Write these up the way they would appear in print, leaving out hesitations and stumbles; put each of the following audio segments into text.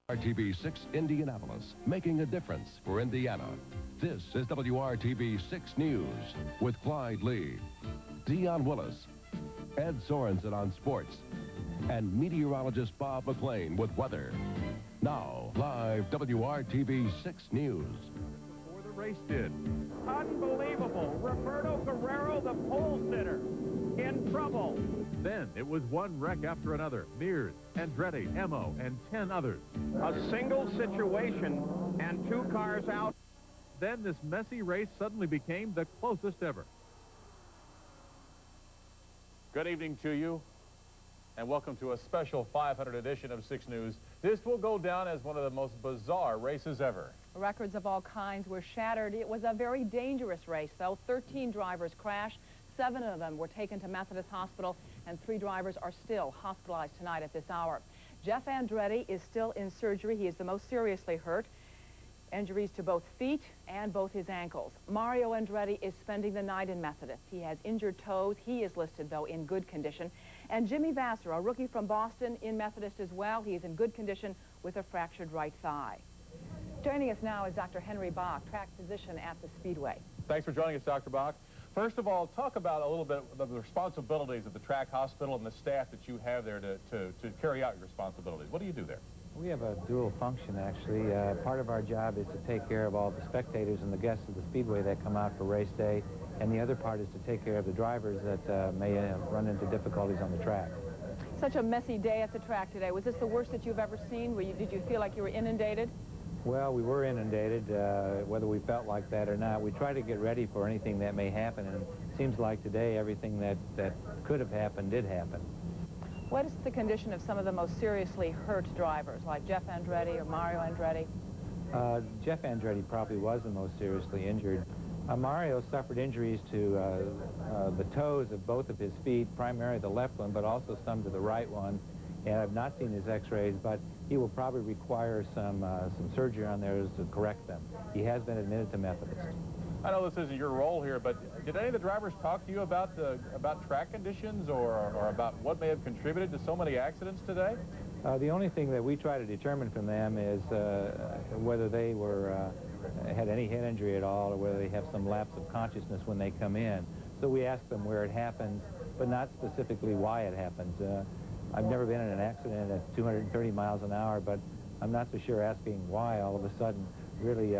WRTB 6 Indianapolis, making a difference for Indiana. This is WRTB 6 News with Clyde Lee, Dion Willis, Ed Sorensen on sports, and meteorologist Bob McLean with weather. Now, live WRTB 6 News. Before the race did. Unbelievable. Roberto Guerrero, the pole sitter, in trouble. Then it was one wreck after another. Mears, Andretti, Emo, and 10 others. A single situation and 2 cars out. Then this messy race suddenly became the closest ever. Good evening to you, and welcome to a special 500 edition of 6 News. This will go down as one of the most bizarre races ever. Records of all kinds were shattered. It was a very dangerous race, though. 13 drivers crashed. 7 of them were taken to Methodist Hospital, and 3 drivers are still hospitalized tonight at this hour. Jeff Andretti is still in surgery. He is the most seriously hurt. Injuries to both feet and both his ankles. Mario Andretti is spending the night in Methodist. He has injured toes. He is listed, though, in good condition. And Jimmy Vassar, a rookie from Boston, in Methodist as well. He is in good condition with a fractured right thigh. Joining us now is Dr. Henry Bach, track physician at the Speedway. Thanks for joining us, Dr. Bach. First of all, talk about a little bit of the responsibilities of the track hospital and the staff that you have there to carry out your responsibilities. What do you do there? We have a dual function, actually. Part of our job is to take care of all the spectators and the guests of the Speedway that come out for race day, and the other part is to take care of the drivers that may run into difficulties on the track. Such a messy day at the track today. Was this the worst that you've ever seen? Did you feel like you were inundated? Well, we were inundated, whether we felt like that or not. We try to get ready for anything that may happen, and it seems like today everything that could have happened did happen. What is the condition of some of the most seriously hurt drivers, like Jeff Andretti or Mario Andretti? Jeff Andretti probably was the most seriously injured. Mario suffered injuries to the toes of both of his feet, primarily the left one, but also some to the right one. And I've not seen his x-rays, but he will probably require some surgery on those to correct them. He has been admitted to Methodist. I know this isn't your role here, but did any of the drivers talk to you about track conditions or about what may have contributed to so many accidents today? The only thing that we try to determine from them is whether they had any head injury at all, or whether they have some lapse of consciousness when they come in. So we ask them where it happens, but not specifically why it happens. I've never been in an accident at 230 miles an hour, but I'm not so sure asking why all of a sudden really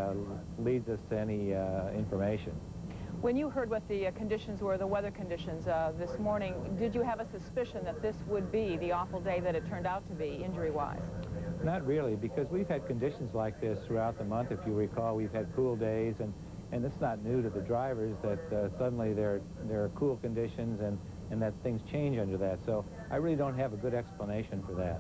leads us to any information. When you heard what the conditions were, the weather conditions this morning, did you have a suspicion that this would be the awful day that it turned out to be, injury-wise? Not really, because we've had conditions like this throughout the month. If you recall, we've had cool days, and it's not new to the drivers that suddenly there are cool conditions and that things change under that. So I really don't have a good explanation for that.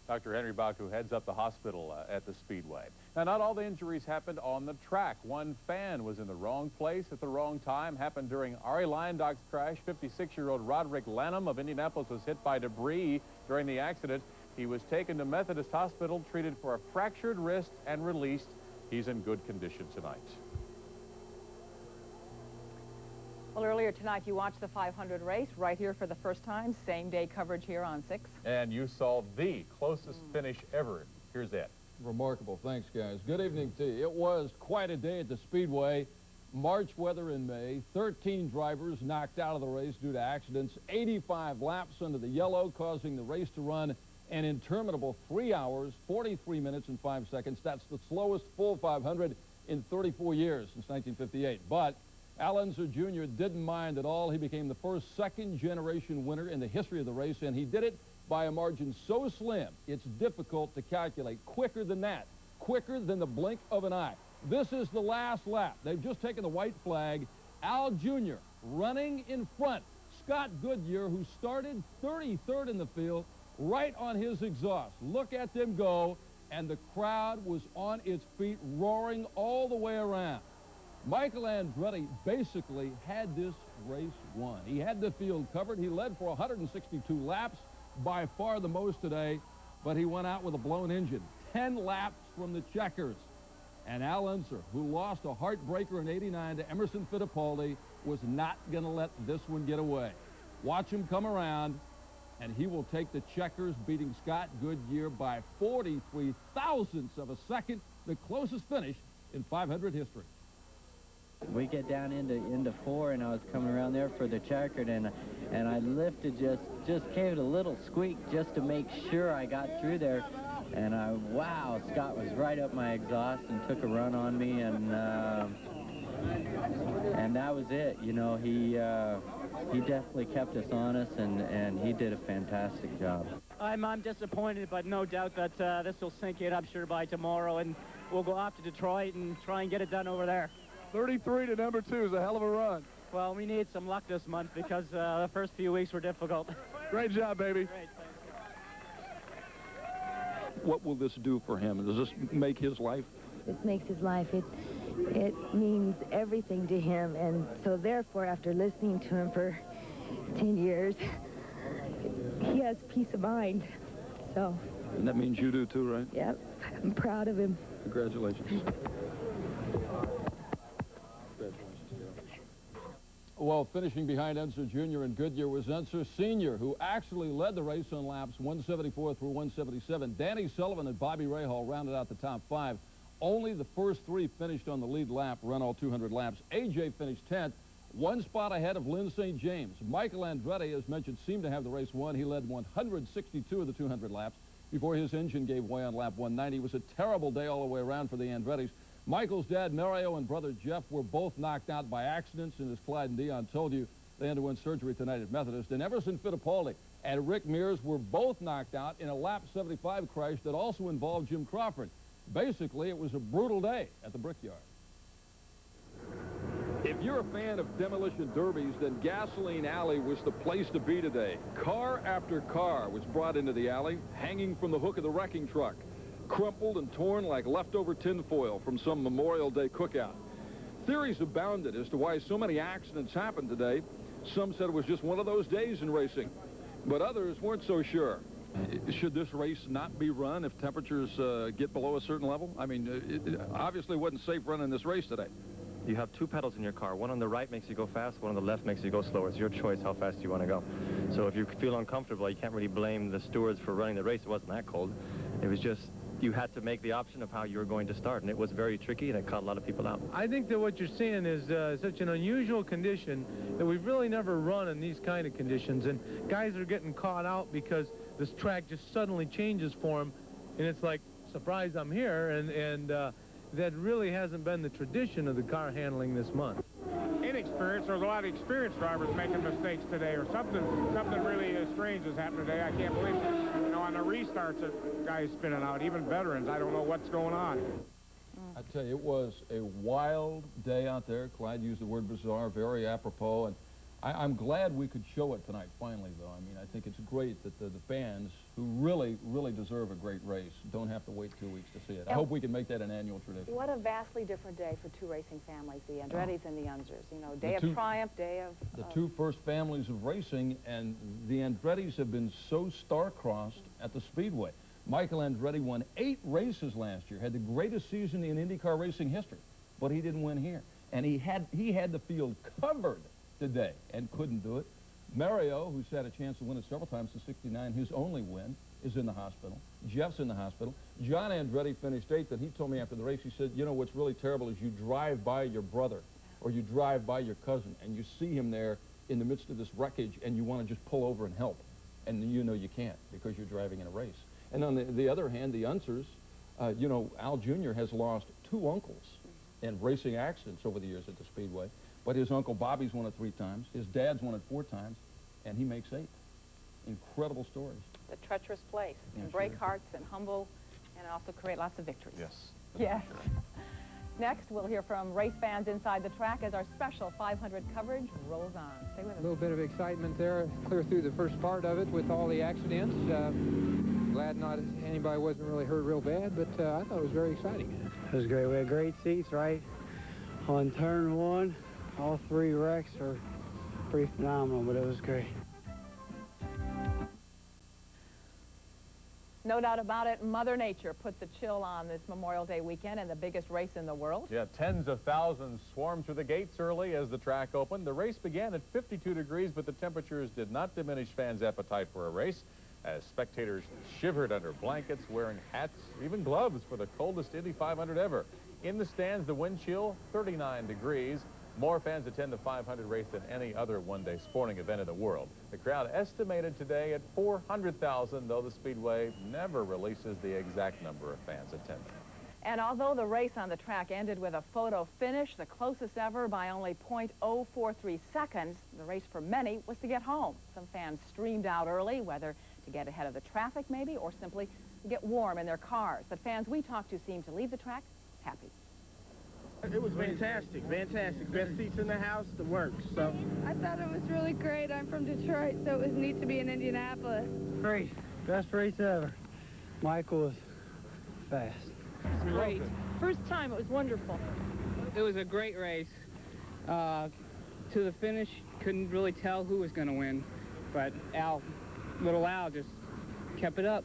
Dr. Henry Bach, who heads up the hospital at the Speedway. Now, not all the injuries happened on the track. One fan was in the wrong place at the wrong time. Happened during Ari Lyondog's crash. 56-year-old Roderick Lanham of Indianapolis was hit by debris during the accident. He was taken to Methodist Hospital, treated for a fractured wrist, and released. He's in good condition tonight. Well, earlier tonight, you watched the 500 race right here for the first time. Same-day coverage here on 6. And you saw the closest finish ever. Here's that. Remarkable. Thanks, guys. Good evening to you. It was quite a day at the Speedway. March weather in May. 13 drivers knocked out of the race due to accidents. 85 laps under the yellow, causing the race to run an interminable 3 hours, 43 minutes, and 5 seconds. That's the slowest full 500 in 34 years since 1958. But Al Unser Jr. didn't mind at all. He became the first second-generation winner in the history of the race, and he did it by a margin so slim, it's difficult to calculate. Quicker than that, quicker than the blink of an eye. This is the last lap. They've just taken the white flag. Al Jr. running in front. Scott Goodyear, who started 33rd in the field, right on his exhaust. Look at them go, and the crowd was on its feet, roaring all the way around. Michael Andretti basically had this race won. He had the field covered. He led for 162 laps, by far the most today, but he went out with a blown engine. 10 laps from the checkers. And Al Unser, who lost a heartbreaker in '89 to Emerson Fittipaldi, was not going to let this one get away. Watch him come around. and he will take the checkers, beating Scott Goodyear by 43 thousandths of a second, the closest finish in 500 history. We get down into 4, and I was coming around there for the checkered, and I lifted, just gave it a little squeak just to make sure I got through there. And wow, Scott was right up my exhaust and took a run on me, and that was it. You know, he definitely kept us honest, and he did a fantastic job. I'm disappointed, but no doubt that this will sink in, I'm sure, by tomorrow, and we'll go off to Detroit and try and get it done over there. 33 to number 2 is a hell of a run. Well, we need some luck this month because the first few weeks were difficult. Great job, baby. Great, thanks. What will this do for him? Does this make his life? This makes his life. It means everything to him, and so therefore, after listening to him for 10 years, he has peace of mind. So. And that means you do too, right? Yep. I'm proud of him. Congratulations. Well, finishing behind Unser Jr. and Goodyear was Unser Sr., who actually led the race on laps 174 through 177. Danny Sullivan and Bobby Rahal rounded out the top 5. Only the first 3 finished on the lead lap, run all 200 laps. A.J. finished 10th, 1 spot ahead of Lynn St. James. Michael Andretti, as mentioned, seemed to have the race won. He led 162 of the 200 laps before his engine gave way on lap 190. It was a terrible day all the way around for the Andrettis. Michael's dad, Mario, and brother Jeff were both knocked out by accidents, and as Clyde and Dion told you, they underwent surgery tonight at Methodist. And Everson Fittipaldi and Rick Mears were both knocked out in a lap 75 crash that also involved Jim Crawford. Basically, it was a brutal day at the Brickyard. If you're a fan of demolition derbies, then Gasoline Alley was the place to be today. Car after car was brought into the alley, hanging from the hook of the wrecking truck, crumpled and torn like leftover tinfoil from some Memorial Day cookout. Theories abounded as to why so many accidents happened today. Some said it was just one of those days in racing, but others weren't so sure. Should this race not be run if temperatures get below a certain level? I mean, it obviously wasn't safe running this race today. You have 2 pedals in your car. One on the right makes you go fast, one on the left makes you go slower. It's your choice how fast you want to go. So if you feel uncomfortable, you can't really blame the stewards for running the race. It wasn't that cold. It was just you had to make the option of how you were going to start, and it was very tricky, and it caught a lot of people out. I think that what you're seeing is such an unusual condition that we've really never run in these kind of conditions, and guys are getting caught out because this track just suddenly changes for them, and it's like, surprise, I'm here, and that really hasn't been the tradition of the car handling this month. Inexperienced. There's a lot of experienced drivers making mistakes today, or something really strange has happened today. I can't believe it. You know, on the restarts, a guy's spinning out. Even veterans, I don't know what's going on. I tell you, it was a wild day out there. Clyde used the word bizarre, very apropos, and I'm glad we could show it tonight, finally, though. I mean, I think it's great that the fans, who really, really deserve a great race, don't have to wait 2 weeks to see it. I hope we can make that an annual tradition. What a vastly different day for 2 racing families, the Andrettis and the Unsers. You know, day of triumph, day of... The 2 first families of racing, and the Andrettis have been so star-crossed at the Speedway. Michael Andretti won 8 races last year, had the greatest season in IndyCar racing history, but he didn't win here. And he had the field covered today and couldn't do it. Mario, who's had a chance to win it several times since '69, his only win, is in the hospital. Jeff's in the hospital. John Andretti finished 8th, and he told me after the race, he said, you know, what's really terrible is you drive by your brother or you drive by your cousin, and you see him there in the midst of this wreckage, and you want to just pull over and help. And you know you can't because you're driving in a race. And on the other hand, the Unsers, you know, Al Jr. has lost 2 uncles in racing accidents over the years at the Speedway. But his Uncle Bobby's won it 3 times. His dad's won it 4 times, and he makes 8. Incredible stories. The treacherous place. Yeah, And break sure. hearts and humble, and also create lots of victories. Yes. Yes. Next, we'll hear from race fans inside the track as our special 500 coverage rolls on. Stay with us. A little bit of excitement there, clear through the first part of it with all the accidents. Glad not anybody wasn't really hurt real bad, but I thought it was very exciting. It was great. We had great seats right on turn 1. All 3 wrecks are pretty phenomenal, but it was great. No doubt about it, Mother Nature put the chill on this Memorial Day weekend and the biggest race in the world. Yeah, tens of thousands swarmed through the gates early as the track opened. The race began at 52 degrees, but the temperatures did not diminish fans' appetite for a race, as spectators shivered under blankets, wearing hats, even gloves for the coldest Indy 500 ever. In the stands, the wind chill, 39 degrees. More fans attend the 500 race than any other one-day sporting event in the world. The crowd estimated today at 400,000, though the Speedway never releases the exact number of fans attending. And although the race on the track ended with a photo finish, the closest ever by only .043 seconds, the race for many was to get home. Some fans streamed out early, whether to get ahead of the traffic maybe, or simply to get warm in their cars. But fans we talked to seemed to leave the track happy. It was fantastic, fantastic. Best seats in the house, the works. So I thought it was really great. I'm from Detroit, so it was neat to be in Indianapolis. Great. Best race ever. Michael was fast. It's great. First time, it was wonderful. It was a great race. To the finish, couldn't really tell who was going to win, but little Al just kept it up.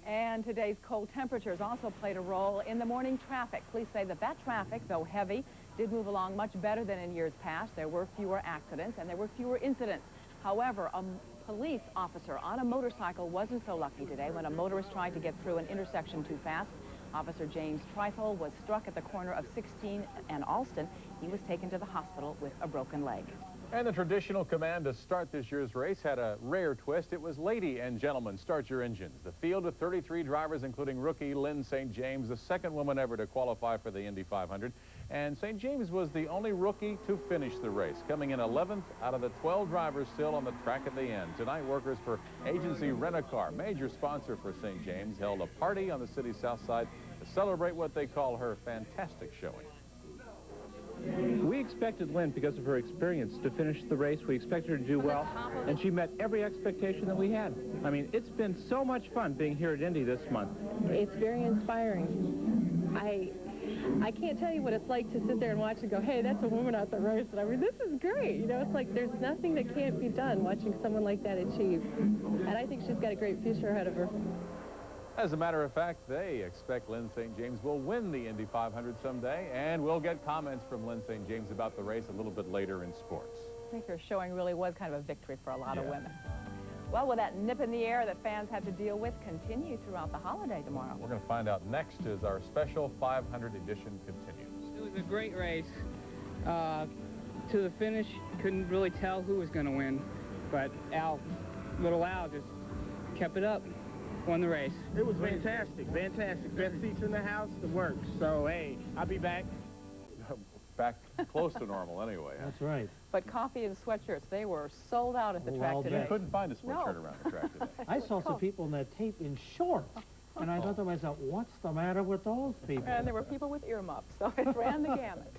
And today's cold temperatures also played a role in the morning traffic. Police say that traffic, though heavy, did move along much better than in years past. There were fewer accidents and there were fewer incidents. However, a police officer on a motorcycle wasn't so lucky today when a motorist tried to get through an intersection too fast. Officer James Trifle was struck at the corner of 16 and Alston. He was taken to the hospital with a broken leg. And the traditional command to start this year's race had a rare twist. It was lady and gentlemen, start your engines. The field of 33 drivers, including rookie Lynn St. James, the second woman ever to qualify for the Indy 500. And St. James was the only rookie to finish the race, coming in 11th out of the 12 drivers still on the track at the end. Tonight, workers for agency Rent-A-Car, major sponsor for St. James, held a party on the city's south side to celebrate what they call her fantastic showing. We expected Lynn, because of her experience, to finish the race. We expected her to do well, and she met every expectation that we had. I mean, it's been so much fun being here at Indy this month. It's very inspiring. I can't tell you what it's like to sit there and watch and go, hey, that's a woman out there racing. I mean, this is great. You know, it's like there's nothing that can't be done watching someone like that achieve. And I think she's got a great future ahead of her. As a matter of fact, they expect Lynn St. James will win the Indy 500 someday, and we'll get comments from Lynn St. James about the race a little bit later in sports. I think her showing really was kind of a victory for a lot of women. Well, will that nip in the air that fans have to deal with continue throughout the holiday tomorrow? We're going to find out next as our special 500 edition continues. It was a great race. To the finish, couldn't really tell who was going to win, but little Al just kept it up. Won the race. it was fantastic, fantastic. Best seats in the house, the works. So, hey, I'll be back. Back close to normal anyway. Huh? That's right. But coffee and sweatshirts, they were sold out at the track today. You couldn't find a sweatshirt around the track today. I saw some people in that tape in shorts, and I thought to myself, what's the matter with those people? And there were people with earmuffs, so it ran the gamut.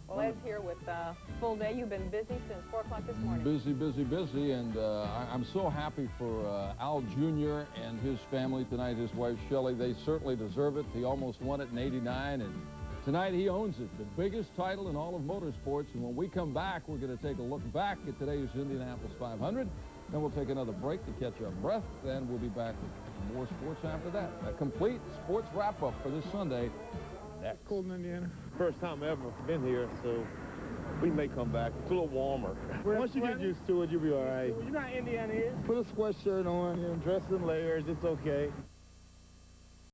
Well, Ed's here with a full day. You've been busy since 4 o'clock this morning. Busy, busy, busy, and I'm so happy for Al Jr. and his family tonight, his wife Shelley. They certainly deserve it. He almost won it in '89, and tonight he owns it, the biggest title in all of motorsports. And when we come back, we're going to take a look back at today's Indianapolis 500. Then we'll take another break to catch our breath. Then we'll be back with more sports after that. A complete sports wrap-up for this Sunday. Next. Cold in Indiana. First time ever been here, so we may come back. It's a little warmer. Once you get used to it, you'll be all right. You know how Indiana is. Put a sweatshirt on and dress in layers. It's okay.